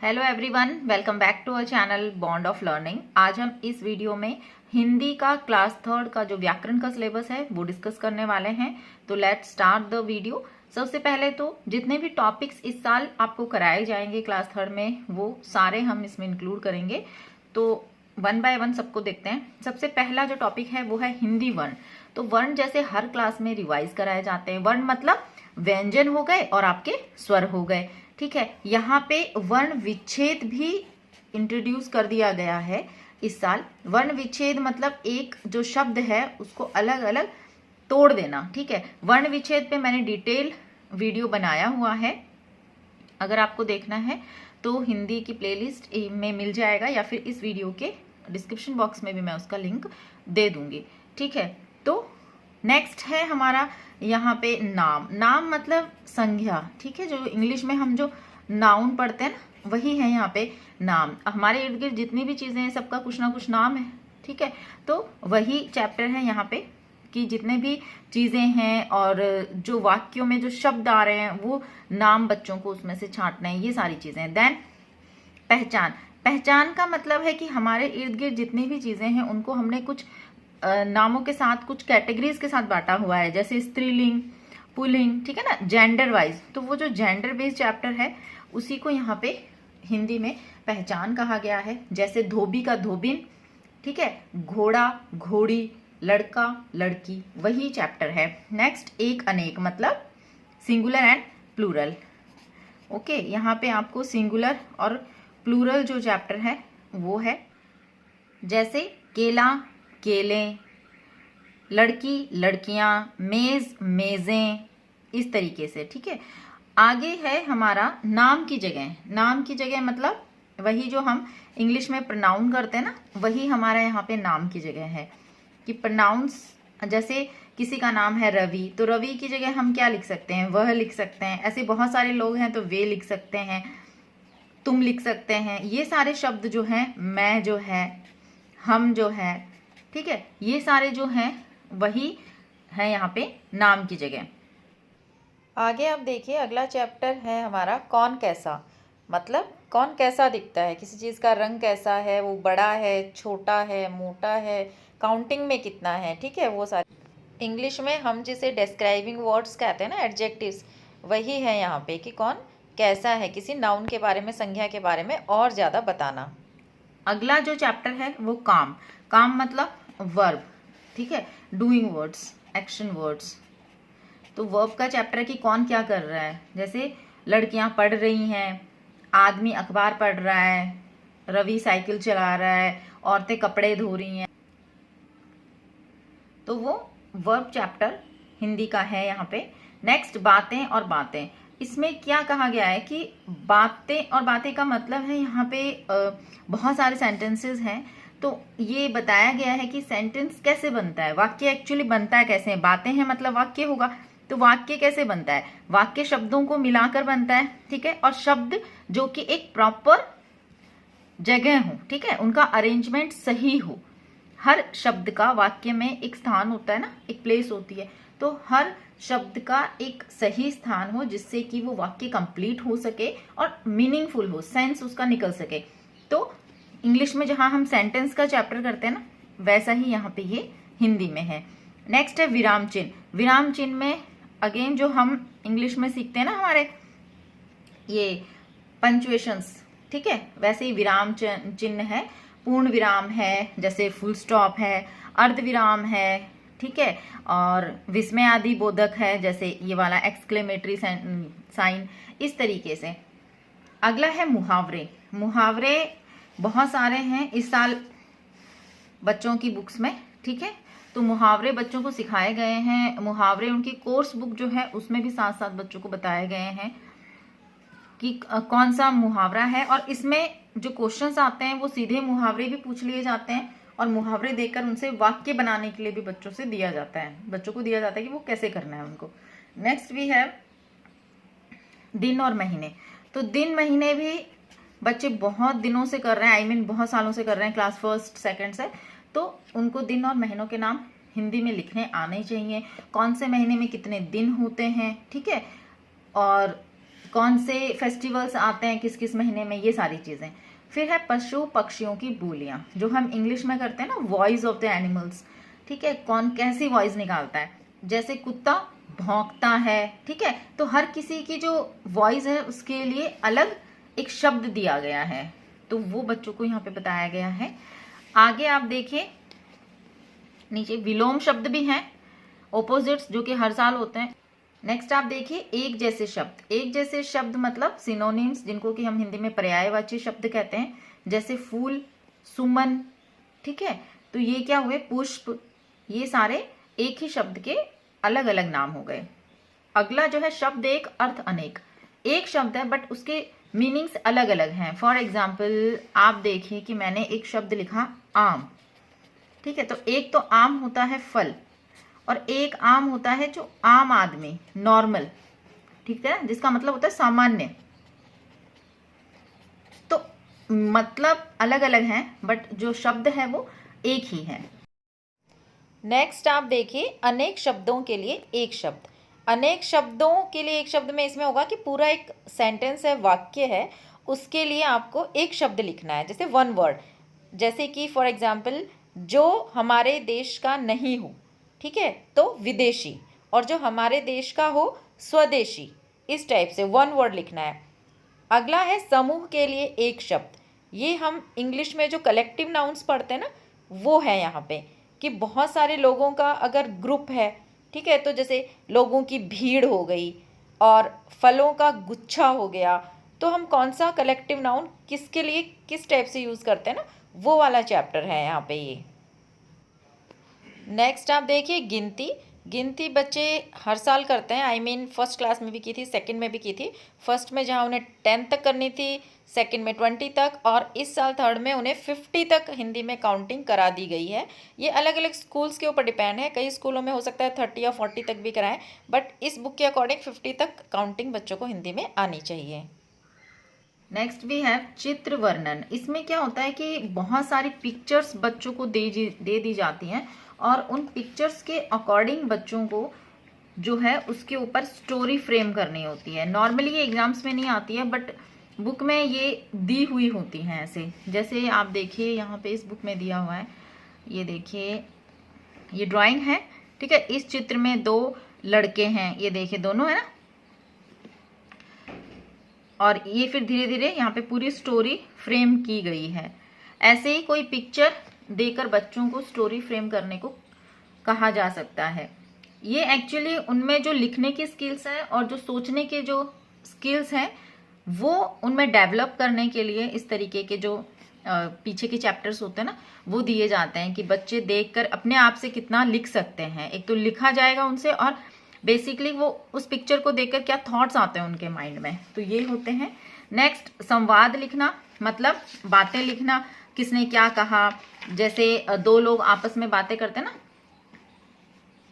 Hello everyone, welcome back to our channel bond of learning. आज हम इस video में हिंदी का क्लास थर्ड का जो व्याकरण का सिलेबस है वो डिस्कस करने वाले हैं। तो लेट्स स्टार्ट द वीडियो। सबसे पहले तो जितने भी टॉपिक्स इस साल आपको कराए जाएंगे क्लास थर्ड में वो सारे हम इसमें इंक्लूड करेंगे। तो वन बाय वन सबको देखते हैं। सबसे पहला जो टॉपिक है वो है हिंदी वर्ण। तो वर्ण जैसे हर क्लास में रिवाइज कराए जाते हैं। वर्ण मतलब व्यंजन हो गए और आपके स्वर हो गए, ठीक है। यहाँ पे वर्ण विच्छेद भी इंट्रोड्यूस कर दिया गया है इस साल। वर्ण विच्छेद मतलब एक जो शब्द है उसको अलग अलग तोड़ देना, ठीक है। वर्ण विच्छेद पे मैंने डिटेल वीडियो बनाया हुआ है, अगर आपको देखना है तो हिंदी की प्लेलिस्ट में मिल जाएगा या फिर इस वीडियो के डिस्क्रिप्शन बॉक्स में भी मैं उसका लिंक दे दूंगी, ठीक है। तो नेक्स्ट है हमारा यहाँ पे नाम। नाम मतलब संज्ञा, ठीक है। जो इंग्लिश में हम जो नाउन पढ़ते हैं ना वही है यहाँ पे नाम। हमारे इर्द गिर्द जितनी भी चीजें हैं सबका कुछ ना कुछ नाम है, ठीक है। तो वही चैप्टर है यहाँ पे कि जितने भी चीजें हैं और जो वाक्यों में जो शब्द आ रहे हैं वो नाम बच्चों को उसमें से छांटना है, ये सारी चीजें। देन पहचान। पहचान का मतलब है कि हमारे इर्द गिर्द जितनी भी चीजें हैं उनको हमने कुछ नामों के साथ, कुछ कैटेगरीज के साथ बांटा हुआ है, जैसे स्त्रीलिंग, पुल्लिंग, ठीक है ना, जेंडर वाइज। तो वो जो जेंडर बेस्ड चैप्टर है उसी को यहाँ पे हिंदी में पहचान कहा गया है। जैसे धोबी का धोबिन, ठीक है, घोड़ा, घोड़ी, लड़का, लड़की, वही चैप्टर है। नेक्स्ट एक अनेक मतलब सिंगुलर एंड प्लूरल। ओके, यहाँ पे आपको सिंगुलर और प्लूरल जो चैप्टर है वो है। जैसे केला, केले, लड़की, लड़कियां, मेज, मेजें, इस तरीके से, ठीक है। आगे है हमारा नाम की जगह। नाम की जगह मतलब वही जो हम इंग्लिश में प्रोनाउन करते हैं ना, वही हमारा यहाँ पे नाम की जगह है। कि प्रोनाउंस, जैसे किसी का नाम है रवि, तो रवि की जगह हम क्या लिख सकते हैं? वह लिख सकते हैं। ऐसे बहुत सारे लोग हैं तो वे लिख सकते हैं, तुम लिख सकते हैं। ये सारे शब्द जो हैं, मैं जो है, हम जो है, ठीक है, ये सारे जो हैं वही है यहाँ पे नाम की जगह। आगे आप देखिए, अगला चैप्टर है हमारा कौन कैसा। मतलब कौन कैसा दिखता है, किसी चीज़ का रंग कैसा है, वो बड़ा है, छोटा है, मोटा है, काउंटिंग में कितना है, ठीक है, वो सारे। इंग्लिश में हम जिसे डिस्क्राइबिंग वर्ड्स कहते हैं ना, एडजेक्टिव्स, वही है यहाँ पे कि कौन कैसा है, किसी नाउन के बारे में, संज्ञा के बारे में और ज़्यादा बताना। अगला जो चैप्टर है वो काम। काम मतलब वर्ब, ठीक है, डूइंग वर्ड्स, एक्शन वर्ड्स। तो वर्ब का चैप्टर है कि कौन क्या कर रहा है। जैसे लड़कियां पढ़ रही हैं, आदमी अखबार पढ़ रहा है, रवि साइकिल चला रहा है, औरतें कपड़े धो रही हैं। तो वो वर्ब चैप्टर हिंदी का है यहाँ पे। नेक्स्ट बातें और बातें। इसमें क्या कहा गया है कि बातें और बातें का मतलब है यहाँ पे बहुत सारे सेंटेंसेस हैं। तो ये बताया गया है कि सेंटेंस कैसे बनता है, वाक्य एक्चुअली बनता है कैसे। बातें हैं मतलब वाक्य होगा, तो वाक्य कैसे बनता है? वाक्य शब्दों को मिलाकर बनता है, ठीक है। और शब्द जो कि एक प्रॉपर जगह हो, ठीक है, उनका अरेंजमेंट सही हो। हर शब्द का वाक्य में एक स्थान होता है ना, एक प्लेस होती है। तो हर शब्द का एक सही स्थान हो जिससे कि वो वाक्य कंप्लीट हो सके और मीनिंगफुल हो, सेंस उसका निकल सके। तो इंग्लिश में जहां हम सेंटेंस का चैप्टर करते हैं ना, वैसा ही यहाँ पे ये हिंदी में है। नेक्स्ट है विराम चिन्ह। विराम चिन्ह में अगेन जो हम इंग्लिश में सीखते हैं ना, हमारे ये पंक्चुएशंस, ठीक है, वैसे ही विराम चिन्ह है। पूर्ण विराम है, जैसे फुल स्टॉप है, अर्ध विराम है, ठीक है, और विस्मय आदि बोधक है, जैसे ये वाला एक्सक्लेमेटरी साइन, इस तरीके से। अगला है मुहावरे। मुहावरे बहुत सारे हैं इस साल बच्चों की बुक्स में, ठीक है। तो मुहावरे बच्चों को सिखाए गए हैं। मुहावरे उनकी कोर्स बुक जो है उसमें भी साथ साथ बच्चों को बताए गए हैं कि कौन सा मुहावरा है। और इसमें जो क्वेश्चंस आते हैं वो सीधे मुहावरे भी पूछ लिए जाते हैं और मुहावरे देकर उनसे वाक्य बनाने के लिए भी बच्चों को दिया जाता है कि वो कैसे करना है उनको। नेक्स्ट भी है दिन और महीने। तो दिन महीने भी बच्चे बहुत दिनों से कर रहे हैं, आई मीन बहुत सालों से कर रहे हैं, क्लास फर्स्ट सेकंड से। तो उनको दिन और महीनों के नाम हिंदी में लिखने आने चाहिए। कौन से महीने में कितने दिन होते हैं, ठीक है, और कौन से फेस्टिवल्स आते हैं किस किस महीने में, ये सारी चीजें। फिर है पशु पक्षियों की बोलियां, जो हम इंग्लिश में करते हैं ना, वॉइस ऑफ द एनिमल्स। ठीक है, कौन कैसी वॉइस निकालता है, जैसे कुत्ता भौंकता है। ठीक है, तो हर किसी की जो वॉइस है उसके लिए अलग एक शब्द दिया गया है, तो वो बच्चों को यहाँ पे बताया गया है। आगे आप देखिए नीचे विलोम शब्द भी हैं, ओपोजिट्स, जो कि हर साल होते हैं। नेक्स्ट आप देखिए एक जैसे शब्द। एक जैसे शब्द मतलब सिनोनिम्स, जिनको कि हम हिंदी में पर्यायवाची शब्द कहते हैं, जैसे फूल, सुमन। ठीक है, तो ये क्या हुए, पुष्प, ये सारे एक ही शब्द के अलग अलग नाम हो गए। अगला जो है शब्द एक अर्थ अनेक। एक शब्द है बट उसके मीनिंग्स अलग अलग हैं। फॉर एग्जाम्पल आप देखिए कि मैंने एक शब्द लिखा आम। ठीक है, तो एक तो आम होता है फल, और एक आम होता है जो आम आदमी, नॉर्मल। ठीक है, जिसका मतलब होता है सामान्य। तो मतलब अलग अलग हैं बट जो शब्द है वो एक ही है। नेक्स्ट आप देखिए अनेक शब्दों के लिए एक शब्द। अनेक शब्दों के लिए एक शब्द में इसमें होगा कि पूरा एक सेंटेंस है, वाक्य है, उसके लिए आपको एक शब्द लिखना है, जैसे वन वर्ड। जैसे कि फॉर एग्जाम्पल जो हमारे देश का नहीं हो, ठीक है, तो विदेशी, और जो हमारे देश का हो स्वदेशी। इस टाइप से वन वर्ड लिखना है। अगला है समूह के लिए एक शब्द। ये हम इंग्लिश में जो कलेक्टिव नाउन्स पढ़ते हैं ना, वो है यहाँ पे, कि बहुत सारे लोगों का अगर ग्रुप है, ठीक है, तो जैसे लोगों की भीड़ हो गई और फलों का गुच्छा हो गया, तो हम कौन सा कलेक्टिव नाउन किसके लिए किस टाइप से यूज़ करते हैं ना, वो वाला चैप्टर है यहाँ पे ये। नेक्स्ट आप देखिए गिनती। गिनती बच्चे हर साल करते हैं, आई मीन फर्स्ट क्लास में भी की थी, सेकंड में भी की थी। फर्स्ट में जहाँ उन्हें 10 तक करनी थी, सेकंड में 20 तक, और इस साल थर्ड में उन्हें 50 तक हिंदी में काउंटिंग करा दी गई है। ये अलग अलग स्कूल्स के ऊपर डिपेंड है, कई स्कूलों में हो सकता है 30 या 40 तक भी कराएं, बट इस बुक के अकॉर्डिंग 50 तक काउंटिंग बच्चों को हिंदी में आनी चाहिए। नेक्स्ट वी हैव चित्र वर्णन। इसमें क्या होता है कि बहुत सारी पिक्चर्स बच्चों को दे दी जाती हैं, और उन पिक्चर्स के अकॉर्डिंग बच्चों को जो है उसके ऊपर स्टोरी फ्रेम करनी होती है। नॉर्मली ये एग्जाम्स में नहीं आती है, बट बुक में ये दी हुई होती हैं ऐसे। जैसे आप देखिए यहाँ पे इस बुक में दिया हुआ है, ये देखिए ये ड्राइंग है। ठीक है, इस चित्र में दो लड़के हैं, ये देखिए दोनों है ना, और ये फिर धीरे धीरे यहाँ पे पूरी स्टोरी फ्रेम की गई है। ऐसे ही कोई पिक्चर देकर बच्चों को स्टोरी फ्रेम करने को कहा जा सकता है। ये एक्चुअली उनमें जो लिखने की स्किल्स हैं और जो सोचने के जो स्किल्स हैं वो उनमें डेवलप करने के लिए इस तरीके के जो पीछे के चैप्टर्स होते हैं ना, वो दिए जाते हैं कि बच्चे देखकर अपने आप से कितना लिख सकते हैं। एक तो लिखा जाएगा उनसे, और बेसिकली वो उस पिक्चर को देखकर क्या थॉट्स आते हैं उनके माइंड में, तो ये होते हैं। नेक्स्ट संवाद लिखना, मतलब बातें लिखना, किसने क्या कहा। जैसे दो लोग आपस में बातें करते हैं ना,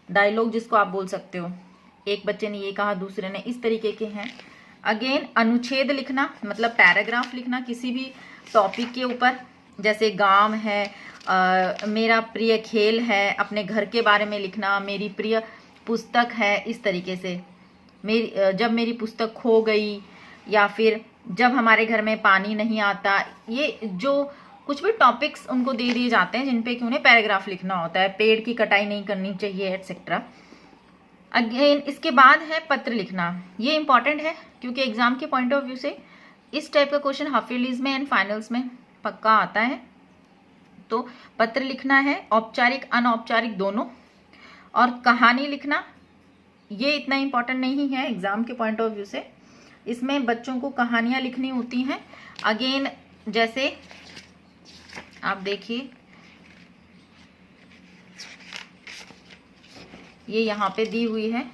डायलॉग जिसको आप बोल सकते हो, एक बच्चे ने ये कहा दूसरे ने, इस तरीके के हैं। अगेन अनुच्छेद लिखना, मतलब पैराग्राफ लिखना किसी भी टॉपिक के ऊपर, जैसे गांव है, मेरा प्रिय खेल है, अपने घर के बारे में लिखना, मेरी प्रिय पुस्तक है, इस तरीके से। जब मेरी पुस्तक खो गई, या फिर जब हमारे घर में पानी नहीं आता, ये जो कुछ भी टॉपिक्स उनको दे दिए जाते हैं जिन पे कि उन्हें पैराग्राफ लिखना होता है। पेड़ की कटाई नहीं करनी चाहिए, एटसेट्रा। अगेन इसके बाद है पत्र लिखना। ये इंपॉर्टेंट है क्योंकि एग्जाम के पॉइंट ऑफ व्यू से इस टाइप का क्वेश्चन हाफ ईयरलीज में एंड फाइनल्स में पक्का आता है। तो पत्र लिखना है, औपचारिक अनौपचारिक दोनों। और कहानी लिखना, ये इतना इंपॉर्टेंट नहीं है एग्जाम के पॉइंट ऑफ व्यू से, इसमें बच्चों को कहानियां लिखनी होती हैं। अगेन जैसे आप देखिए ये यहाँ पे दी हुई है,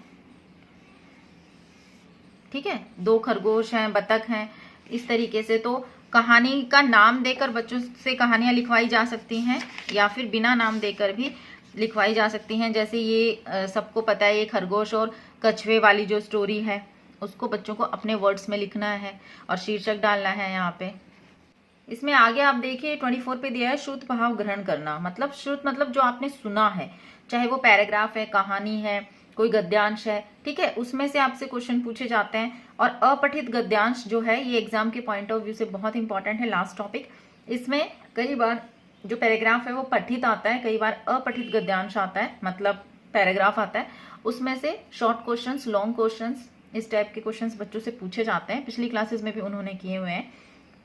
ठीक है, दो खरगोश हैं, बतख हैं, इस तरीके से। तो कहानी का नाम देकर बच्चों से कहानियां लिखवाई जा सकती हैं, या फिर बिना नाम देकर भी लिखवाई जा सकती हैं। जैसे ये सबको पता है, ये खरगोश और कछुए वाली जो स्टोरी है उसको बच्चों को अपने वर्ड्स में लिखना है और शीर्षक डालना है यहाँ पे। इसमें आगे आप देखिए 24 पे दिया है श्रुत भाव ग्रहण करना। मतलब श्रुत मतलब जो आपने सुना है, चाहे वो पैराग्राफ है, कहानी है, कोई गद्यांश है, ठीक है, उसमें से आपसे क्वेश्चन पूछे जाते हैं। और अपठित गद्यांश जो है ये एग्जाम के पॉइंट ऑफ व्यू से बहुत इंपॉर्टेंट है। लास्ट टॉपिक, इसमें कई बार जो पैराग्राफ है वो पठित आता है, कई बार अपठित गद्यांश आता है, मतलब पैराग्राफ आता है। उसमें से शॉर्ट क्वेश्चंस, लॉन्ग क्वेश्चंस, इस टाइप के क्वेश्चंस बच्चों से पूछे जाते हैं। पिछली क्लासेस में भी उन्होंने किए हुए हैं।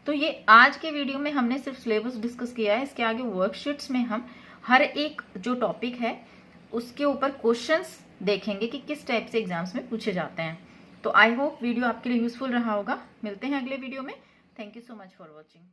तो ये आज के वीडियो में हमने सिर्फ सिलेबस डिस्कस किया है। इसके आगे वर्कशीट्स में हम हर एक जो टॉपिक है उसके ऊपर क्वेश्चंस देखेंगे कि किस टाइप से एग्जाम्स में पूछे जाते हैं। तो आई होप वीडियो आपके लिए यूजफुल रहा होगा। मिलते हैं अगले वीडियो में। Thank you so much for watching.